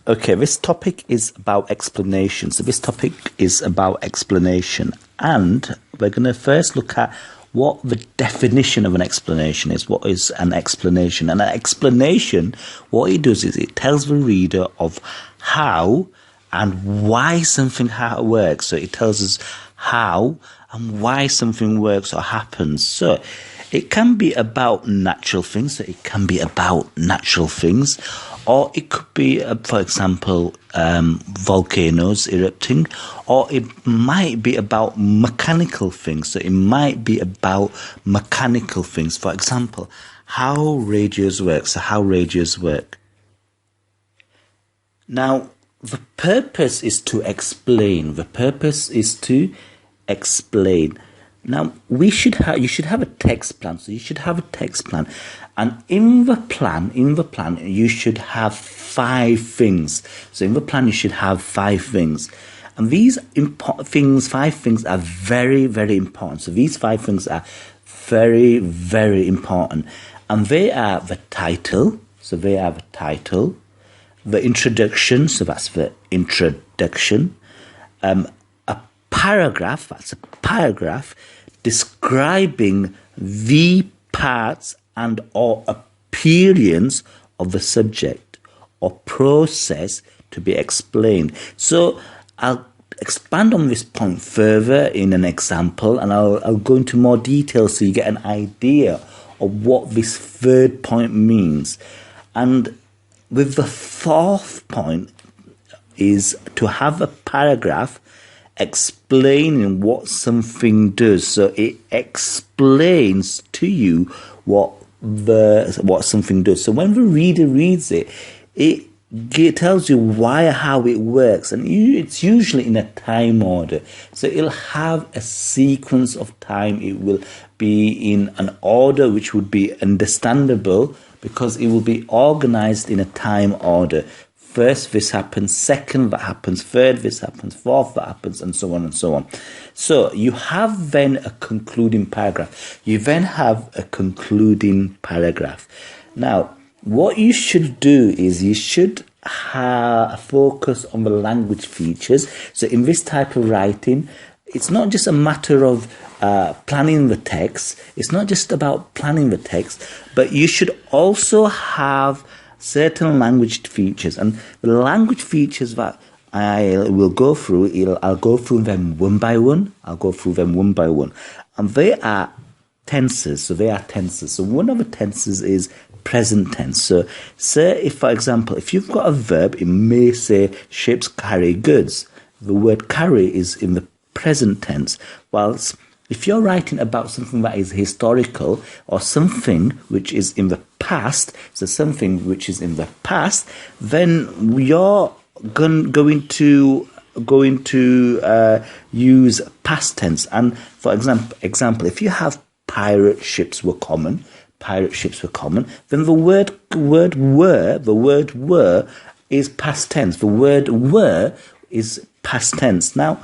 Okay, this topic is about explanation. So this topic is about explanation. And we're going to first look at what the definition of an explanation is. What is an explanation? And an explanation, what it does is it tells the reader of how and why something works. So it tells us how and why something works or happens. So it can be about natural things. So it can be about natural things. Or it could be, for example, volcanoes erupting, or it might be about mechanical things. So it might be about mechanical things. For example, how radios work. So how radios work. Now, the purpose is to explain. The purpose is to explain. Now, you should have a text plan. So you should have a text plan. And in the plan, you should have 5 things. So in the plan, you should have 5 things. And these 5 things are very, very important. So these 5 things are very, very important. And they are the title. So they are the title. The introduction. So that's the introduction. A paragraph. That's a paragraph describing the parts and or appearance of the subject or process to be explained. So I'll expand on this point further in an example, and I'll go into more detail so you get an idea of what this third point means. And with the 4th point is to have a paragraph explaining what something does. So it explains to you what something does. So when the reader reads it, it tells you why or how it works, and it's usually in a time order. So it'll have a sequence of time. It will be in an order which would be understandable because it will be organized in a time order. First, this happens. Second, that happens. Third, this happens. Fourth, that happens, and so on and so on. So you have then a concluding paragraph. You then have a concluding paragraph. Now, what you should do is you should focus on the language features. So in this type of writing, it's not just a matter of planning the text. It's not just about planning the text, but you should also have certain language features, and the language features that I will go through, I'll go through them one by one. And they are tenses. So one of the tenses is present tense. So say, if, for example, if you've got a verb, it may say ships carry goods. The word carry is in the present tense, whilst if you're writing about something that is historical or something which is in the past, then you're going to use past tense. And for example, if you have pirate ships were common, then the word were is past tense. The word were is past tense. Now,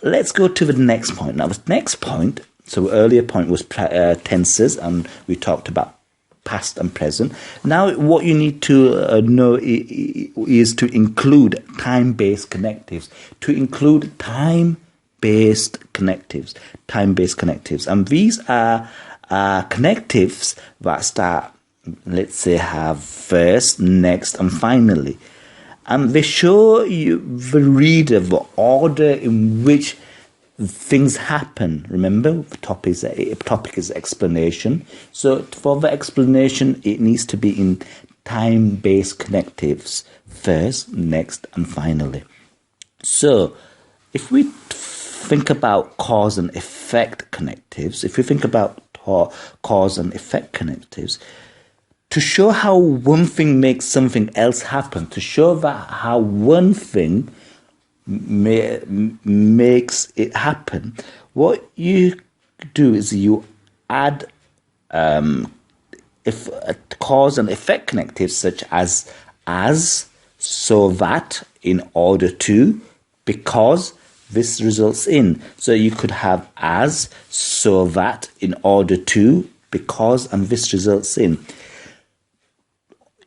let's go to the next point. Now, the next point, so earlier point was tenses, and we talked about past and present. Now, what you need to know is to include time-based connectives. Time-based connectives. And these are connectives that start, let's say, have first, next, and finally. And they show you, the reader, the order in which things happen. Remember, the topic is explanation. So for the explanation, it needs to be in time-based connectives. First, next, and finally. So if we think about cause and effect connectives, to show how one thing makes something else happen, to show that how one thing makes it happen, what you do is you add cause and effect connectives such as, so that, in order to, because, this results in. So you could have as, so that, in order to, because, and this results in.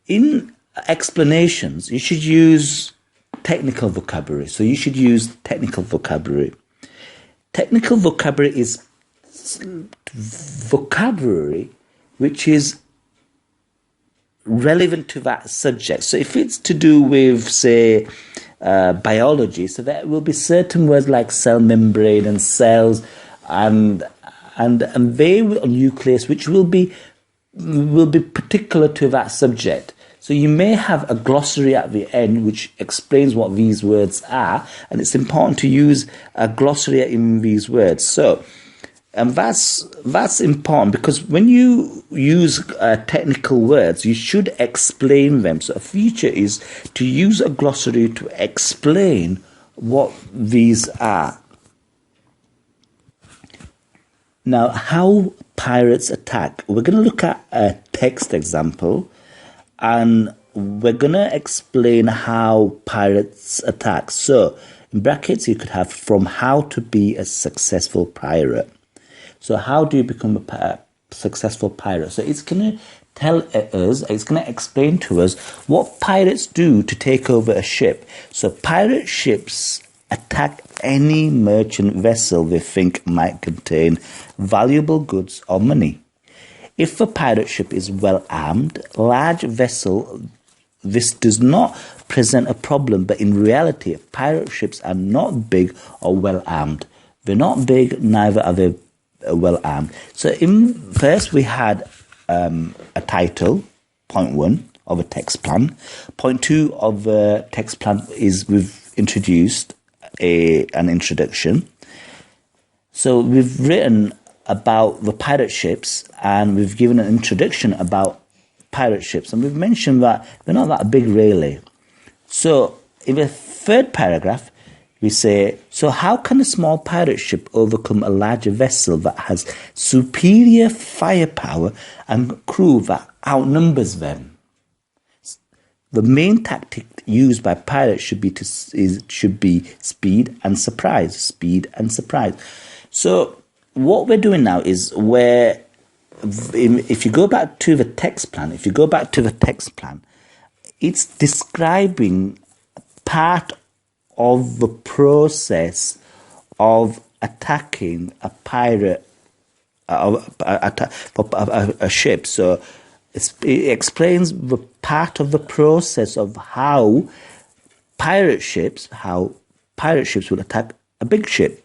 In explanations, you should use technical vocabulary. So you should use technical vocabulary. Technical vocabulary is vocabulary which is relevant to that subject. So if it's to do with, say, biology, so there will be certain words like cell membrane and cells and they will, nucleus, which will be particular to that subject. So you may have a glossary at the end which explains what these words are, and it's important to use a glossary in these words. So, and that's important because when you use technical words, you should explain them. So a feature is to use a glossary to explain what these are. Now, how pirates attack. We're going to look at a text example, and we're going to explain how pirates attack. So, in brackets, you could have from how to be a successful pirate. So, how do you become a successful pirate? So, it's going to tell us, it's going to explain to us what pirates do to take over a ship. So, pirate ships attack any merchant vessel they think might contain valuable goods or money. If a pirate ship is well armed, large vessel, this does not present a problem, but in reality, pirate ships are not big or well armed. They're not big, neither are they well armed. So first we had a title, point 1 of a text plan. Point 2 of the text plan is we've introduced an introduction. So we've written about the pirate ships and we've given an introduction about pirate ships, and we've mentioned that they're not that big really. So in the third paragraph we say, so how can a small pirate ship overcome a larger vessel that has superior firepower and crew that outnumbers them? The main tactic used by pirates should be speed and surprise. Speed and surprise. So what we're doing now is if you go back to the text plan, it's describing part of the process of attacking a pirate, a ship. So it explains the part of the process of how pirate ships will attack a big ship.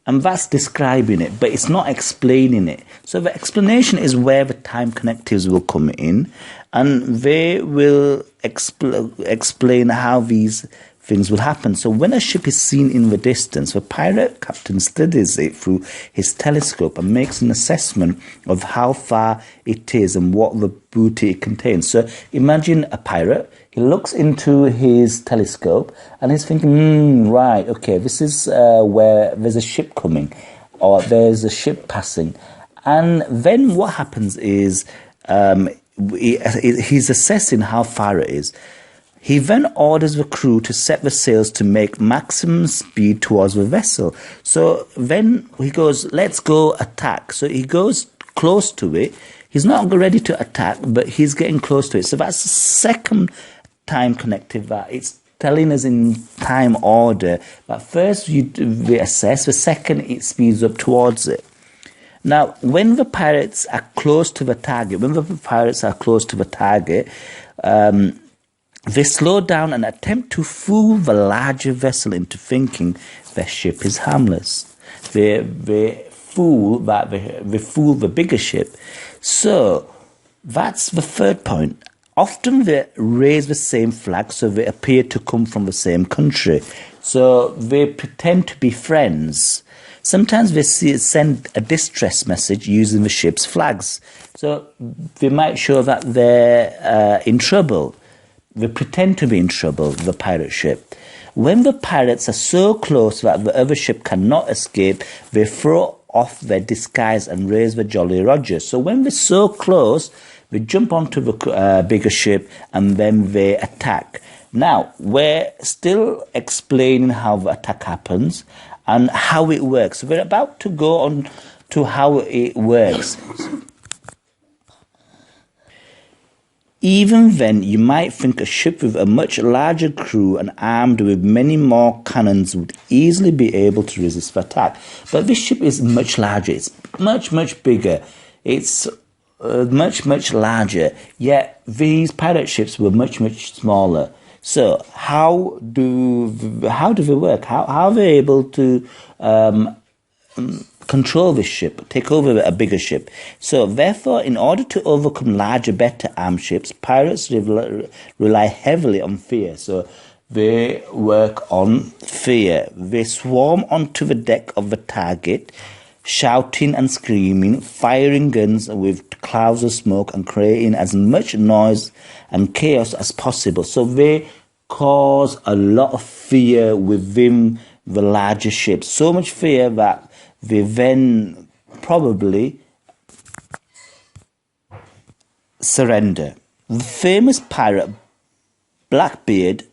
And that's describing it, but it's not explaining it. So the explanation is where the time connectives will come in, and they will explain how these things will happen. So when a ship is seen in the distance, the pirate captain studies it through his telescope and makes an assessment of how far it is and what the booty it contains. So imagine a pirate. He looks into his telescope and he's thinking, right, okay, this is where there's a ship coming or there's a ship passing. And then what happens is he's assessing how far it is. He then orders the crew to set the sails to make maximum speed towards the vessel. So then he goes, let's go attack. So he goes close to it. He's not ready to attack, but he's getting close to it. So that's the second time connective that it's telling us in time order. But first we assess, the second it speeds up towards it. Now, when the pirates are close to the target, they slow down and attempt to fool the larger vessel into thinking their ship is harmless. They fool the bigger ship. So that's the third point. Often they raise the same flag, so they appear to come from the same country. So they pretend to be friends. Sometimes they send a distress message using the ship's flags. So they might show that they're in trouble. They pretend to be in trouble, the pirate ship. When the pirates are so close that the other ship cannot escape, they throw off their disguise and raise the Jolly Roger. So when they're so close, they jump onto the bigger ship and then they attack. Now, we're still explaining how the attack happens and how it works. So we're about to go on to how it works. Even then, you might think a ship with a much larger crew and armed with many more cannons would easily be able to resist attack. But this ship is much larger. It's much bigger. It's much larger. Yet these pirate ships were much smaller. So how do they work? How are they able to control this ship, take over a bigger ship? So therefore, in order to overcome larger, better armed ships, pirates rely heavily on fear. So they work on fear. They swarm onto the deck of the target, shouting and screaming, firing guns with clouds of smoke and creating as much noise and chaos as possible. So they cause a lot of fear within the larger ships. So much fear that they then probably surrender. The famous pirate Blackbeard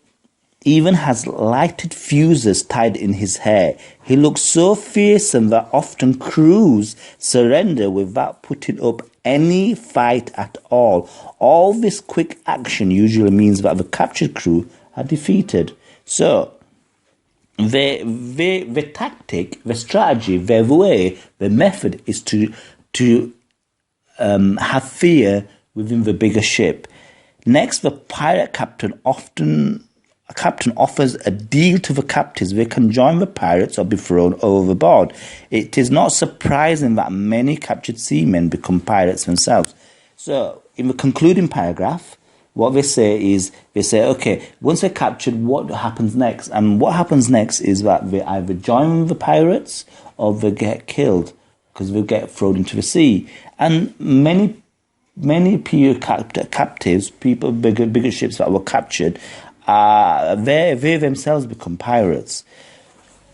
even has lighted fuses tied in his hair. He looks so fearsome that often crews surrender without putting up any fight at all. All this quick action usually means that the captured crew are defeated. So the tactic, the strategy, the way, the method is to have fear within the bigger ship. Next, the pirate captain offers a deal to the captives. They can join the pirates or be thrown overboard. It is not surprising that many captured seamen become pirates themselves. So, in the concluding paragraph, what they say is, okay, once they're captured, what happens next? And what happens next is that they either join the pirates or they get killed because they get thrown into the sea. And many pure captives, people, bigger ships that were captured, they themselves become pirates.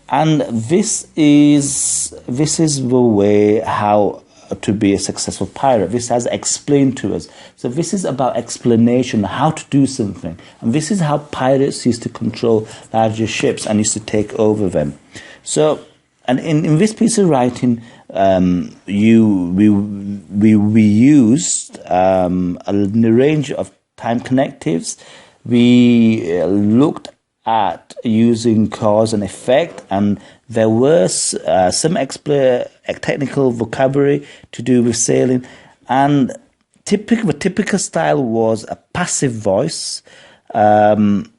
And this is the way how to be a successful pirate. This has explained to us. So this is about explanation, how to do something. And this is how pirates used to control larger ships and used to take over them. So, and in this piece of writing, we used a range of time connectives. We looked at using cause and effect, and there was some technical vocabulary to do with sailing, and the typical style was a passive voice, and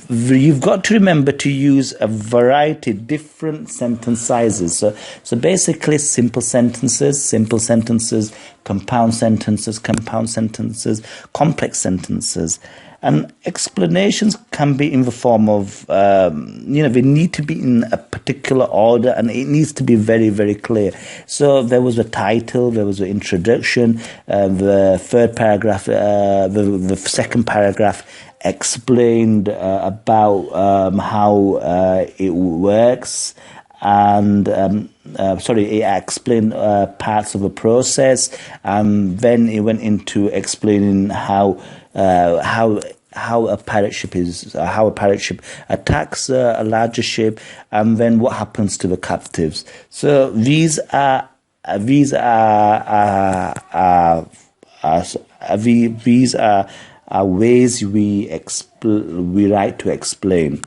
you've got to remember to use a variety of different sentence sizes. So basically simple sentences, compound sentences, complex sentences. And explanations can be in the form of, they need to be in a particular order, and it needs to be very, very clear. So there was a title, there was an introduction, the third paragraph, the second paragraph explained about how it works, and it explained parts of the process, and then it went into explaining how a pirate ship attacks a larger ship, and then what happens to the captives. So these are ways we write to explain.